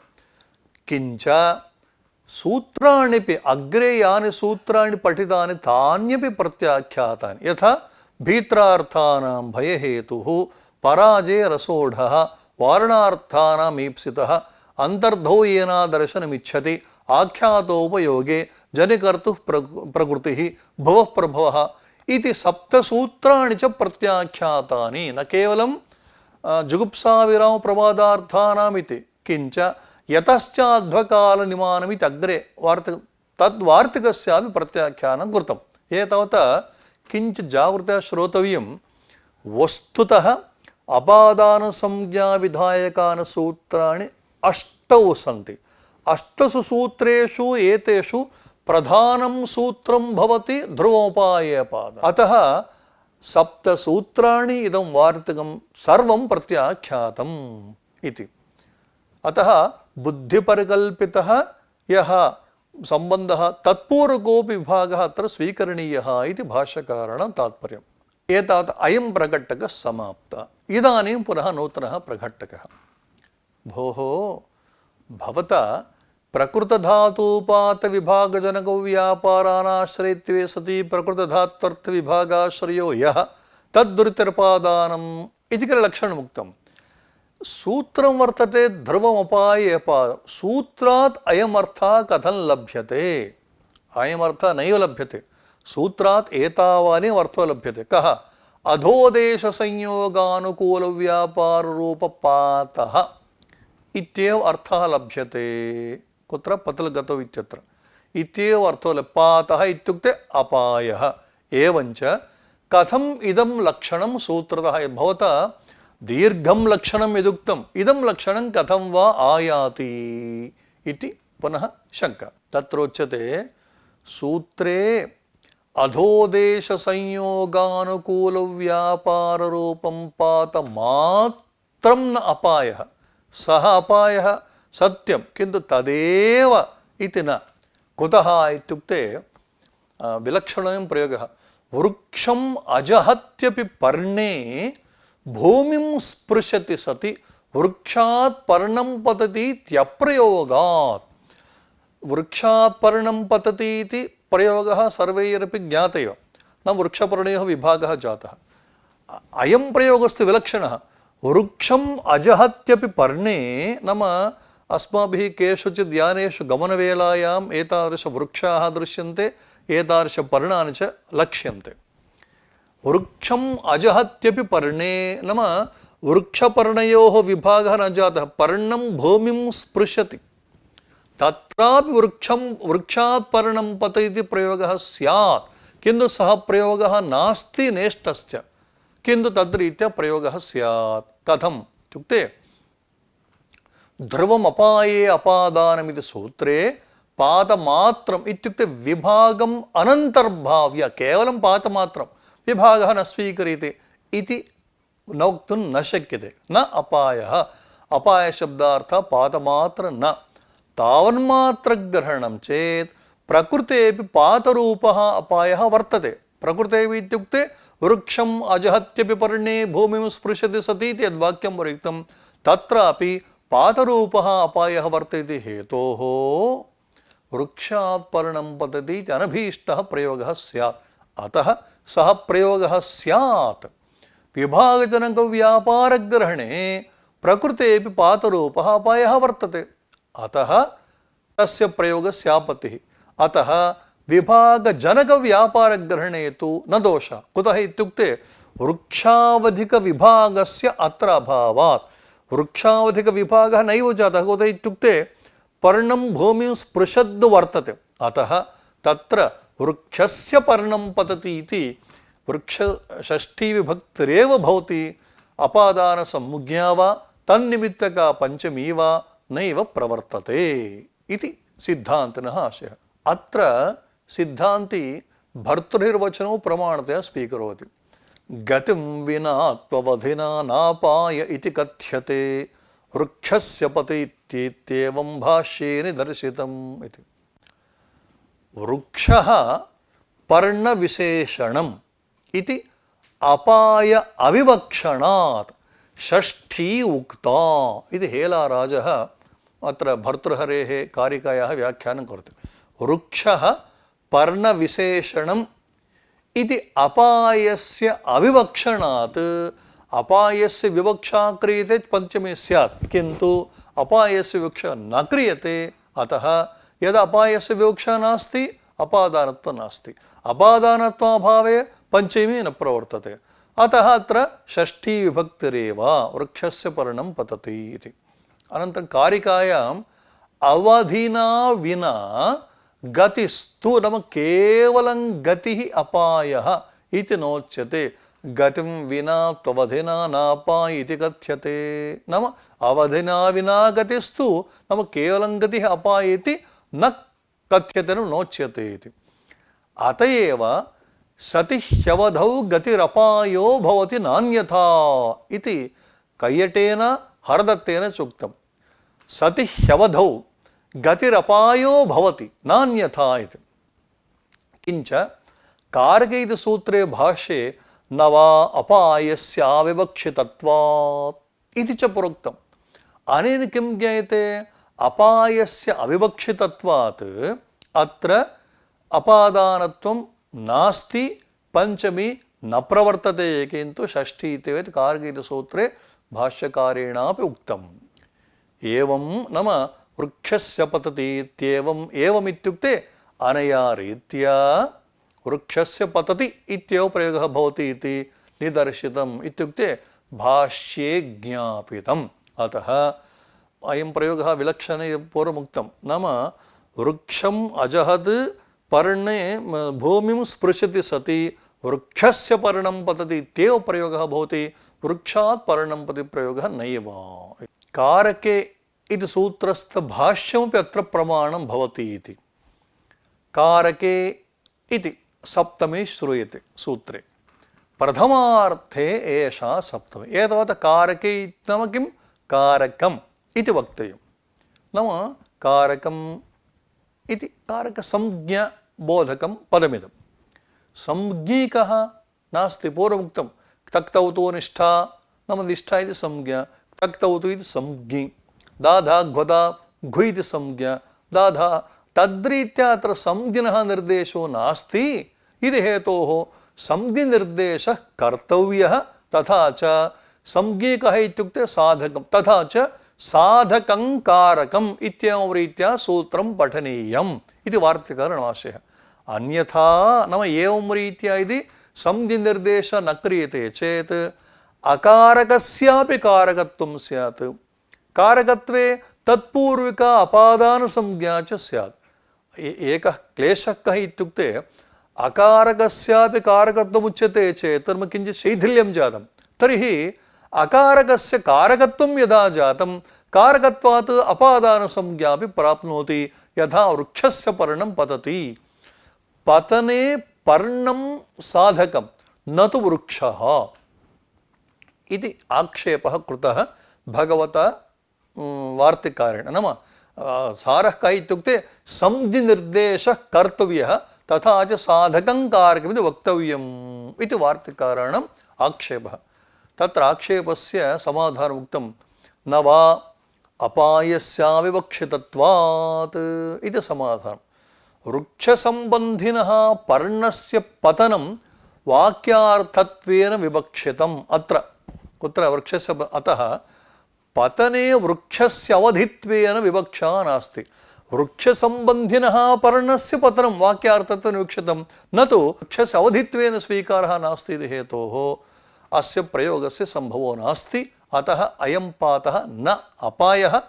किञ्च सूत्राण्यपि अग्रे यानि सूत्राणि पठितानि तान्यपि प्रत्याख्यातानि। यथा भीत्रार्थानां भयहेतुः, पराजयरसोढः, वारणार्थानाम् ईप्सितः, अन्तर्धौ येनादर्शनमिच्छति, आख्यातोपयोगे जनिकर्तुः प्रकृतिः, भवः प्रभवः इति सप्तसूत्राणि च प्रत्याख्यातानि। न केवलं जुगुप्साविरामप्रमादार्थानामिति, किञ्च यतश्चाध्वकालनिमानमिति अग्रे तद्वार्तिकस्यापि प्रत्याख्यानं कृतम्। एतावता किञ्चित् जागृत्या श्रोतव्यं, वस्तुतः अपादानसंज्ञाविधायकानि सूत्राणि 8 सन्ति। 8 सूत्रेषु एतेषु प्रधानं सूत्रं भवति ध्रुवोपायपाद। अतः 7 सूत्राणि इदं वार्तिकं सर्वं प्रत्याख्यातम् इति। अतः बुद्धिपरिकल्पितः यः सम्बन्धः तत्पूर्वकोऽपि विभागः अत्र स्वीकरणीयः इति भाष्यकारणं तात्पर्यम्। एतावत् अयं प्रकटकः समाप्तः। इदानीं पुनः नूतनः प्रकटकः। भोः, भवता प्रकृतधातूपातविभागजनकव्यापारानाश्रयित्वे सति प्रकृतधात्वर्थविभागाश्रयो यः तद्दुरितर्पादानम् इति किल लक्षणमुक्तम्। सूत्रं वर्तते ध्रुवमुपायेपाद। सूत्रात् अयमर्थः कथं लभ्यते? अयमर्थः नैव लभ्यते। सूत्रात् एतावानेव अर्थः लभ्यते। कः? अधोदेशसंयोगानुकूलव्यापाररूपपातः इत्येव अर्थः लभ्यते। कुत्र? पतलगतौ इत्यत्र इत्येव अर्थो पातः इत्युक्ते अपायः। एवञ्च कथम् इदं लक्षणं सूत्रतः भवता दीर्घं लक्षणं यदुक्तम्, इदं लक्षणं कथं वा आयाति इति पुनः शङ्का। तत्रोच्यते सूत्रे अधोदेशसंयोगानुकूलव्यापाररूपं पातमात्रं न अपायः। सः अपायः सत्यं, किन्तु तदेव इति न। कुतः इत्युक्ते विलक्षणं प्रयोगः। वृक्षम् अजहत्यपि पर्णे भूमिं स्पृशति सति वृक्षात् पर्णं पतति इत्यप्रयोगात्। वृक्षात् पर्णं पतति इति प्रयोगः सर्वैरपि ज्ञातैव, न वृक्षपर्णयोः विभागः जातः। अयं प्रयोगस्तु विलक्षणः। वृक्षम् अजहत्यपि पर्णे, नाम अस्माभिः केषुचित् यानेषु गमनवेलायाम् एतादृशवृक्षाः दृश्यन्ते, एतादृशपर्णानि च लक्ष्यन्ते। वृक्षम् अजहत्यपि पर्णे, नाम वृक्षपर्णयोः विभागः न जातः, पर्णं भूमिं स्पृशति, तत्रापि वृक्षात् पर्णं पतति इति प्रयोगः स्यात्, किन्तु सः प्रयोगः नास्ति नेष्टश्च, किन्तु तद्रीत्या प्रयोगः स्यात्। कथम् इत्युक्ते ध्रुवम् अपाये अपादानमिति सूत्रे पादमात्रम् इत्युक्ते विभागम् अनन्तर्भाव्य केवलं पादमात्रं विभागः न स्वीक्रियते इति वक्तुं न शक्यते। न अपायः, अपायशब्दार्थः पादमात्र न, तावन्मात्रग्रहणं चेत् प्रकृतेऽपि पादरूपः अपायः वर्तते। प्रकृतेऽपि इत्युक्ते वृक्षम् अजहत्यपि पर्णे भूमिं स्पृशति सति इति यद्वाक्यं प्रयुक्तं तत्रापि पादरूपः अपायः वर्तते हेतोः वृक्षात् पर्णं पतति इति अनभीष्टः प्रयोगः स्यात्। अतः सः प्रयोगः स्यात् विभागजनकव्यापारग्रहणे प्रकृतेऽपि पादरूपः अपायः वर्तते, अतः तस्य प्रयोगः स्यापतिः। अतः विभागजनकव्यापारग्रहणे तु न दोषः। कुतः इत्युक्ते वृक्षावधिकविभागस्य अत्र अभावात्। वृक्षावधिकविभागः नैव जातः। कुतः इत्युक्ते पर्णं भूमिं स्पृशद् वर्तते, अतः तत्र वृक्षस्य पर्णं पतति इति वृक्षषष्ठीविभक्तिरेव भवति। अपादानसंज्ञा वा तन्निमित्तका पंचमी वा नैव प्रवर्तते इति सिद्धान्तिनः आशयः। अत्र सिद्धान्ती भर्तृनिर्वचनो प्रमाणतया स्वीकरोति। गतिं विना त्ववधिना नापाय इति कथ्यते वृक्षस्य पति इत्येवं भाष्ये निदर्शितम् इति। वृक्षः पर्णविशेषणम् इति अपाय अविवक्षणात् षष्ठी उक्ता इति हेलाराजः अत्र भर्तृहरेः कारिकायाः व्याख्यानं करोति। वृक्षः पर्णविशेषणम् इति अपायस्य अविवक्षणात्, अपायस्य विवक्षा क्रियते पंचमी स्यात्, किन्तु अपायस्य विवक्षा न क्रियते। अतः यदा अपायस्य विवक्षा नास्ति अपादानत्वं नास्ति, अपादानत्वाभावे पंचमी न प्रवर्तते, अतः अत्र षष्ठी विभक्तिरेव वृक्षस्य पर्णं पतति इति। अनन्तरं कारिकायाम् अवधिना विना गतिस्तु नाम केवलं गतिः अपायः इति नोच्यते। गतिं विना त्ववधिना नापाय इति कथ्यते। नाम अवधिना विना गतिस्तु नाम केवलं गतिः अपाय इति न कथ्यते, नोच्यते इति। अतएव सति ह्यवधौ गतिरपायो भवति नान्यथा इति कैयटेन हरदत्तेन चोक्तम्। सति ह्यवधौ गतिरपायो भवति नान्यथा इति। किंच कारके इति सूत्रे भाष्ये न वा अपायस्याविवक्षितत्वात् इति च प्रोक्तम्। अनेन किं ज्ञायते? अपायस्य अविवक्षितत्वात् अत्र अपादानत्वं नास्ति, पंचमी न प्रवर्तते, किन्तु षष्ठी इत्येव कारके इति सूत्रे भाष्यकारेणापि उक्तम्। एवं नाम वृक्षस्य पतति इत्येवम्, एवमित्युक्ते अनया रीत्या वृक्षस्य पतति इत्येव प्रयोगः भवति इति निदर्शितम् इत्युक्ते भाष्ये ज्ञापितम्। अतः अयं प्रयोगः विलक्षणे पूर्वमुक्तं। नाम वृक्षम् अजहद् पर्णे भूमिं स्पृशति सति वृक्षस्य पर्णं पतति इत्येव प्रयोगः भवति, वृक्षात् पर्णं पतति प्रयोगः नैव। कारके इति सूत्रस्थ भाष्यमपि अत्र प्रमाणं भवति इति। कारके इति सप्तमी श्रूयते सूत्रे, प्रथमार्थे एषा सप्तमी। एतावत् कारके नाम किं? कारकम् इति वक्तव्यं। नाम कारकम् इति कारकसंज्ञाबोधकं पदमिदं। संज्ञिकः नास्ति। पूर्वमुक्तं तक्तौ तु निष्ठा, नाम निष्ठा इति संज्ञा, तक्तौ तु इति संज्ञि, दाधा घ्वदा घु इति संज्ञा, दाधा तद्रीत्या अत्र संज्ञिनः निर्देशो नास्ति इति हेतोः संज्ञिनिर्देशः कर्तव्यः। तथा च संज्ञिकः इत्युक्ते साधकं, तथा च साधकं कारकम् इत्येवं रीत्या सूत्रं पठनीयम् इति वार्तिकर्णाशयः। अन्यथा नाम एवं रीत्या यदि संज्ञिनिर्देशः न क्रियते चेत् अकारकस्यापि कारकत्वं स्यात्। कारकत्वे तत्पूर्विका अपादानसंज्ञा च स्यात्। एकः क्लेशः कः इत्युक्ते अकारकस्यापि कारकत्वमुच्यते चेत् किञ्चित् शैथिल्यं जातं। तर्हि अकारकस्य कारकत्वं यदा जातं कारकत्वात् अपादानसंज्ञापि प्राप्नोति यथा वृक्षस्य पर्णं पतति। पतने पर्णं साधकं न तु वृक्षः इति आक्षेपः कृतः भगवता वार्तिकारेण। नाम सारः कः इत्युक्ते संधिनिर्देशः कर्तव्यः तथा च साधकं कारकमिति वक्तव्यम् इति वार्तिकाराणाम् आक्षेपः। तत्र आक्षेपस्य समाधानम् उक्तं न वा अपायस्याविवक्षितत्वात् इति समाधानं। वृक्षसम्बन्धिनः पर्णस्य पतनं वाक्यार्थत्वेन विवक्षितम्। अत्र कुत्र वृक्षस्य अतः पतने वृक्षस्य अवधित्वेन विवक्षा नास्ति। वृक्षसम्बन्धिनः पर्णस्य पतनं वाक्यार्थत्वेन विवक्षितं न तु वृक्षस्य अवधित्वेन स्वीकारः नास्ति इति हेतोः अस्य प्रयोगस्य सम्भवो नास्ति। अतः अयं पातः न अपायः।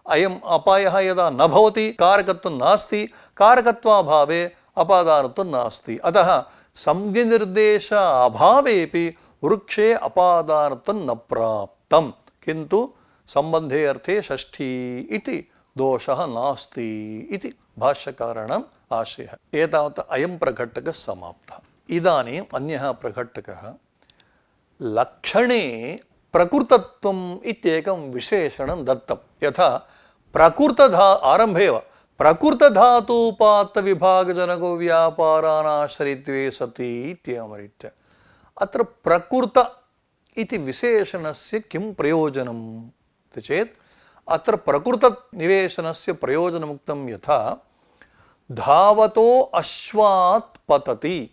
अयम् अपायः यदा न भवति कारकत्वं नास्ति, कारकत्वाभावे अपादानत्वं नास्ति। अतः संज्ञनिर्देश अभावेपि वृक्षे अपादानत्वं न प्राप्तं, किन्तु संबन्धे अर्थे षष्ठी इति दोषः नास्ति इति भाष्यकाराणाम् आशयः। एतावत् अयं प्रघट्टकः समाप्तः। इदानीम् अन्यः प्रघट्टकः लक्षणे प्रकृतत्वम् इत्येकं विशेषणं दत्तं। यथा आरम्भे एव प्रकृतधातुपात्तविभागजनको व्यापारानाश्रयित्वे सति इत्येवमरीत्या अत्र प्रकृत इति विशेषणस्य किं प्रयोजनम् इति चेत् अत्र प्रकृतनिवेशनस्य प्रयोजनमुक्तं। यथा धावतो अश्वात् पतति,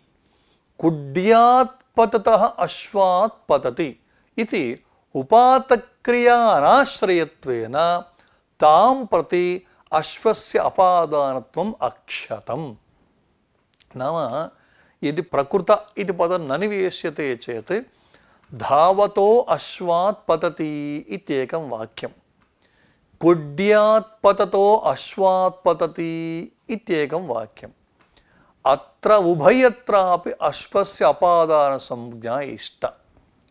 कुड्यात् पततः अश्वात् पतति इति उपात्तक्रियानाश्रयत्वेन तां प्रति अश्वस्य अपादानत्वम् अक्षतम्। नाम यदि प्रकृत इति पदं न निवेश्यते चेत् धावतो अश्वात् पतति इत्येकं वाक्यं, कुड्यात् पततो अश्वात् पतति इत्येकं वाक्यम्। अत्र उभयत्रापि अश्वस्य अपादानसंज्ञा इष्टा,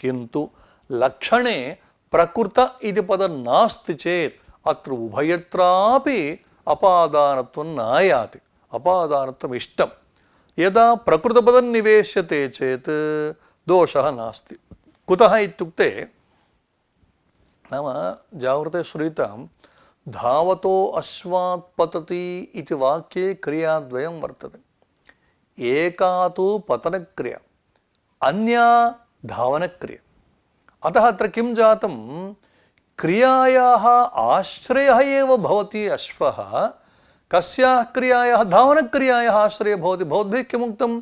किन्तु लक्षणे प्रकृत इति पदं नास्ति चेत् अत्र उभयत्रापि अपादानत्वं नायाति, अपादानत्वम् इष्टं। यदा प्रकृतपदं निवेश्यते चेत् दोषः नास्ति। कुतः इत्युक्ते नाम जागृते श्रूयतां धावतो अश्वात् पतति इति वाक्ये क्रियाद्वयं वर्तते। एका तु पतनक्रिया, अन्या धावनक्रिया। अतः अत्र किं जातं, क्रियायाः आश्रयः एव भवति अश्वः, कस्याः क्रियायाः, धावनक्रियायाः आश्रयः भवति। भवद्भिः किमुक्तं,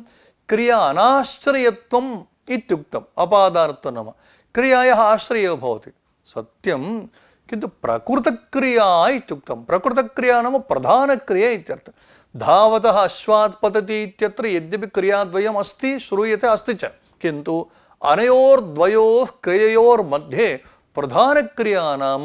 क्रिया अनाश्रयत्वम् इत्युक्तम्। अपादानत्वं नाम क्रियायाः आश्रयः भवति, सत्यं, किन्तु प्रकृतक्रिया इत्युक्तं। प्रकृतक्रिया नाम प्रधानक्रिया इत्यर्थः। धावतः अश्वात् पतति इत्यत्र यद्यपि क्रियाद्वयम् अस्ति, श्रूयते अस्ति च, किन्तु अनयोर्द्वयोः क्रिययोर्मध्ये प्रधानक्रिया नाम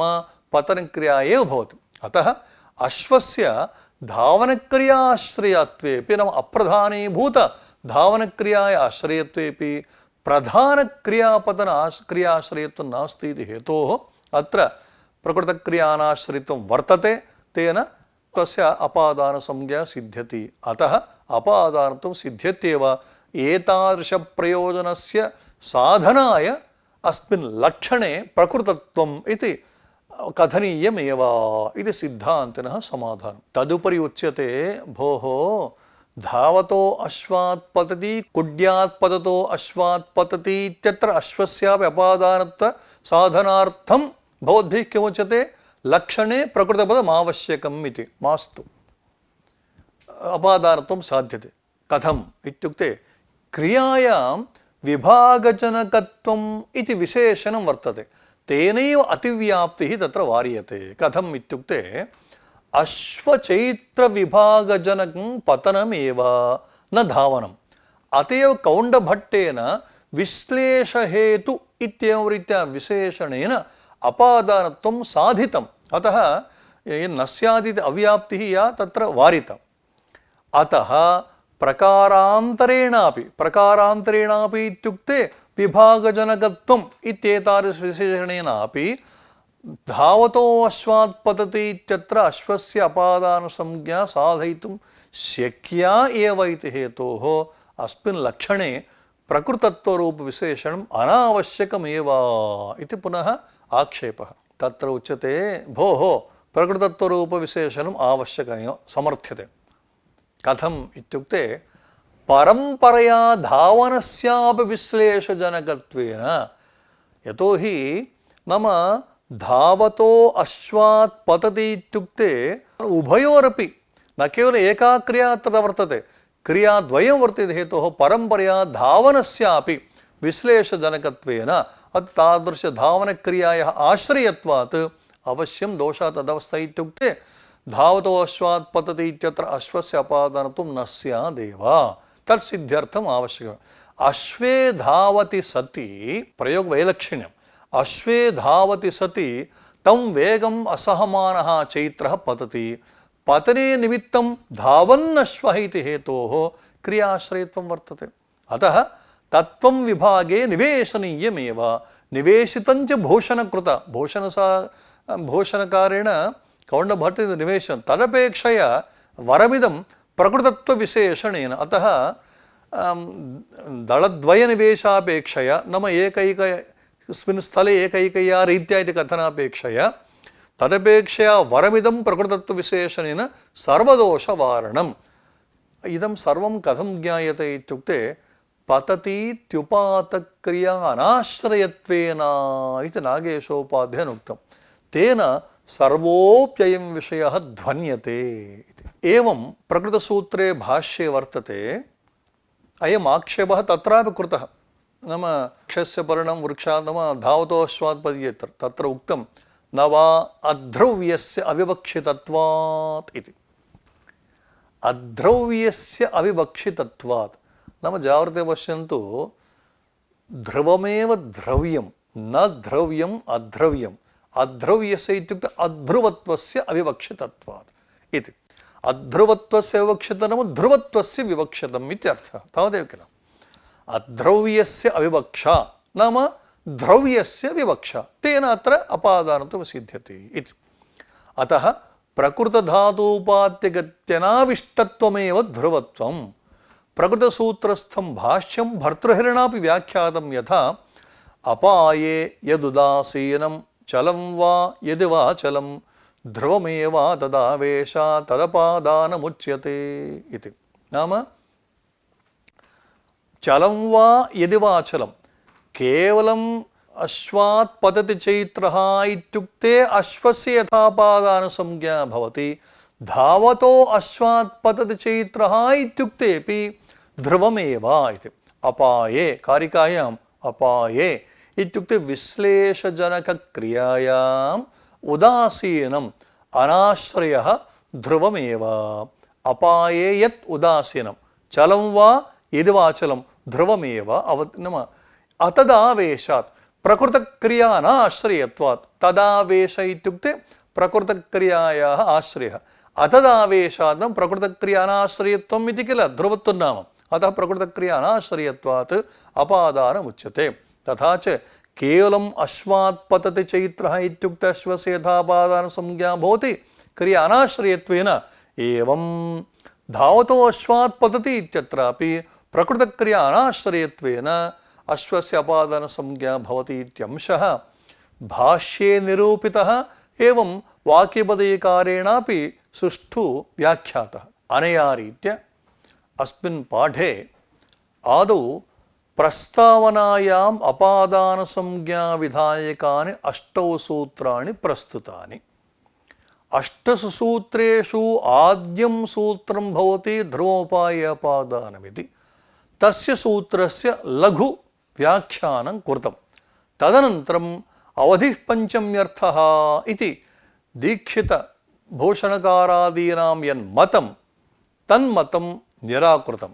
पतनक्रिया एव भवति। अतः अश्वस्य धावनक्रियाश्रयत्वेपि नाम अप्रधानीभूत धावनक्रियाय आश्रयत्वेपि प्रधानक्रियापतनक्रियाश्रयत्वं नास्ति इति हेतोः अत्र प्रकृतक्रियानाश्रयत्वं वर्तते, तेन तस्य अपादानसंज्ञा सिद्ध्यति। अतः अपादानत्वं सिद्ध्यत्येव एतादृशप्रयोजनस्य साधनाय अस्मिन् लक्षणे प्रकृतत्वम् इति कथनीयमेव इति सिद्धान्तिनः समाधानं। तदुपरि उच्यते, भोः धावतो अश्वात् पतति, कुड्यात् पततो अश्वात् पतति इत्यत्र अश्वस्यापि अपादानत्व साधनार्थं भवद्भिः किमुच्यते, लक्षणे प्रकृतपदम् आवश्यकम् इति। मास्तु, अपादानत्वं साध्यते। कथम् इत्युक्ते क्रियायां विभागजनकत्वम् इति विशेषणं वर्तते, तेनैव अतिव्याप्तिः तत्र वार्यते। कथम् इत्युक्ते अश्वचैत्रविभागजनकं पतनमेव न धावनम्। अत एव कौण्डभट्टेन विश्लेषहेतु इत्येवं रीत्या विशेषणेन अपादानत्वं साधितम्। अतः न स्यादिति अव्याप्तिः या तत्र वारिता। अतः प्रकारान्तरेणापि इत्युक्ते विभागजनकत्वम् इत्येतादृशविशेषणेनापि धावतो अश्वात् पतति इत्यत्र अश्वस्य अपादानसंज्ञा साधयितुं शक्या एव इति हेतोः अस्मिन् लक्षणे प्रकृतत्वरूपविशेषणम् अनावश्यकमेव इति पुनः आक्षेपः। तत्र उच्यते भोः प्रकृतत्वरूपविशेषणम् आवश्यकमेव समर्थ्यते। कथम् इत्युक्ते परम्परया धावनस्यापि विश्लेषजनकत्वेन, यतोहि नाम धावतो अश्वात् पतति इत्युक्ते उभयोरपि न केवल एका क्रिया तत्र वर्तते, क्रियाद्वयं वर्तते। हेतोः परम्परया धावनस्यापि विश्लेषजनकत्वेन तादृशधावनक्रियायाः आश्रयत्वात् अवश्यं दोषः तदवस्था इत्युक्ते धावतो अश्वात् पतति इत्यत्र अश्वस्य अपादानत्वं न स्यादेव, तत्सिद्ध्यर्थम् आवश्यकम्। अश्वे धावति सति प्रयोगवैलक्षण्यम्। अश्वे धावति सति तं वेगम् असहमानः चैत्रः पतति, पतने निमित्तं धावन्नश्वः इति हेतोः क्रियाश्रयत्वं वर्तते। अतः तत्त्वं विभागे निवेशनीयमेव। निवेशितञ्च भूषणकृत, भूषणकारेण कौण्डभट्ट निवेशनं तदपेक्षया वरमिदं प्रकृतत्वविशेषणेन, अतः दलद्वयनिवेशापेक्षया नाम एकैकस्मिन् स्थले एकैकया रीत्या इति कथनापेक्षया तदपेक्षया वरमिदं प्रकृतत्वविशेषणेन सर्वदोषवारणम्। इदं सर्वं कथं ज्ञायते इत्युक्ते पततीत्युपातक्रिया अनाश्रयत्वेन इति नागेशोपाध्यायेन उक्तं। तेन सर्वोऽप्ययं विषयः ध्वन्यते इति। एवं प्रकृतसूत्रे भाष्ये वर्तते अयम् आक्षेपः तत्रापि कृतः। नाम वृक्षस्य पर्णं वृक्षात् नाम धावतो अश्वात् पतति, तत्र उक्तं न वा अध्रव्यस्य अविवक्षितत्वात् इति। अध्रव्यस्य अविवक्षितत्वात् नाम जाग्रते पश्यन्तु, ध्रुवमेव द्रव्यं न ध्रव्यम् अध्रव्यम्। अध्रव्यस्य इत्युक्ते अध्रुवत्वस्य अविवक्षितत्वात् इति। अध्रुवत्वस्य अविवक्षितं ध्रुवत्वस्य विवक्षितम् इत्यर्थः, तावदेव किल। अध्रव्यस्य अविवक्षा नाम द्रव्यस्य विवक्षा, तेन अत्र अपादानत्वं सिद्ध्यति इति। अतः प्रकृतधातूपात्यगत्यनाविष्टत्वमेव ध्रुवत्वं। प्रकृतसूत्रस्थं भाष्यं भर्तृहरिणापि व्याख्यातं यथा अपाये यदुदासीनं चलं वा यदि वा चलं ध्रुवमेव तदावेशा तदपादानमुच्यते इति। नाम चलं वा यदि वा चलं, केवलम् अश्वात् पतति चैत्रः इत्युक्ते अश्वस्य यथापादानसंज्ञा भवति। धावतो अश्वात् पतति चैत्रः इत्युक्तेपि ध्रुवमेव इति। अपाये कारिकायाम् अपाये इत्युक्ते विश्लेषजनकक्रियायाम् उदासीनम् अनाश्रयः ध्रुवमेव। अपाये यत् उदासीनं चलं वा यदि वा चलं ध्रुवमेव नाम अतदावेशात् प्रकृतक्रिया अनाश्रयत्वात्। तदावेश इत्युक्ते प्रकृतक्रियायाः आश्रयः, अतदावेशात् प्रकृतक्रिया अनाश्रयत्वम् इति किल ध्रुवत्वं नाम। अतः प्रकृतक्रिया अनाश्रयत्वात् अपादानमुच्यते। तथा च केवलम् अश्वात् पतति चैत्रः इत्युक्ते अश्वस्य यथापादानसंज्ञा भवति क्रिया अनाश्रयत्वेन। एवं धावतो अश्वात् पतति इत्यत्रापि प्रकृतक्रिया अनाश्रयत्वेन अश्वस्य अपादानसंज्ञा भवति इत्यंशः भाष्ये निरूपितः। एवं वाक्यपदीकारेणापि सुष्ठु व्याख्यातः। अनया रीत्या अस्मिन् पाठे आदौ प्रस्तावनायाम् अपादानसंज्ञाविधायकानि 8 सूत्राणि प्रस्तुतानि। 8 सूत्रेषु आद्यं सूत्रं भवति ध्रुवोपाये अपादानमिति। तस्य सूत्रस्य लघु व्याख्यानं कृतं। तदनन्तरम् अवधिः पञ्चम्यर्थः इति दीक्षितभूषणकारादीनां यन्मतं तन्मतं निराकृतं।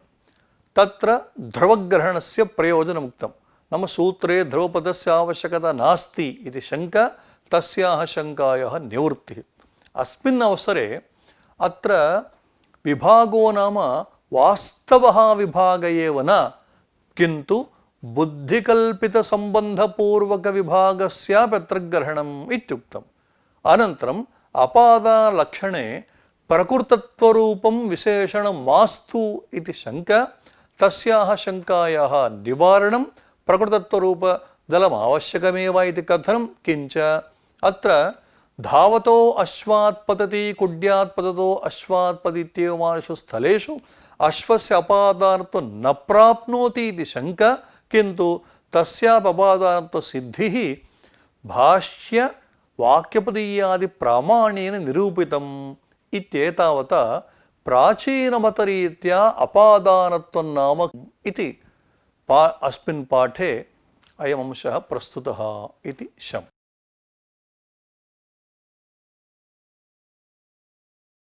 तत्र ध्रुवग्रहणस्य प्रयोजनमुक्तं। नाम सूत्रे ध्रुवपदस्य आवश्यकता नास्ति इति शङ्का, तस्याः शङ्कायाः निवृत्तिः। अस्मिन् अवसरे अत्र विभागो नाम वास्तवः विभाग एव न, किन्तु बुद्धिकल्पितसम्बन्धपूर्वकविभागस्यापि अत्र ग्रहणम् इत्युक्तम्। अनन्तरम् अपादानलक्षणे प्रकृतत्वरूपं विशेषणं मास्तु इति शङ्का, तस्याः शङ्कायाः निवारणं प्रकृतत्वरूपदलम् आवश्यकमेव इति कथनं। किञ्च अत्र धावतो अश्वात् पतति कुड्यात् पततो अश्वात् पतति इत्येवमादिषु स्थलेषु अश्वस्य अपादानत्वं न प्राप्नोति इति शङ्का, किन्तु तस्यापपादानत्वसिद्धिः भाष्य वाक्यपदीयादि प्रामाण्येन निरूपितम् इत्येतावता प्राचीनमतरीत्या अपादानत्वं नाम इति अस्मिन् पाठे अयम् अंशः प्रस्तुतः इति शम्।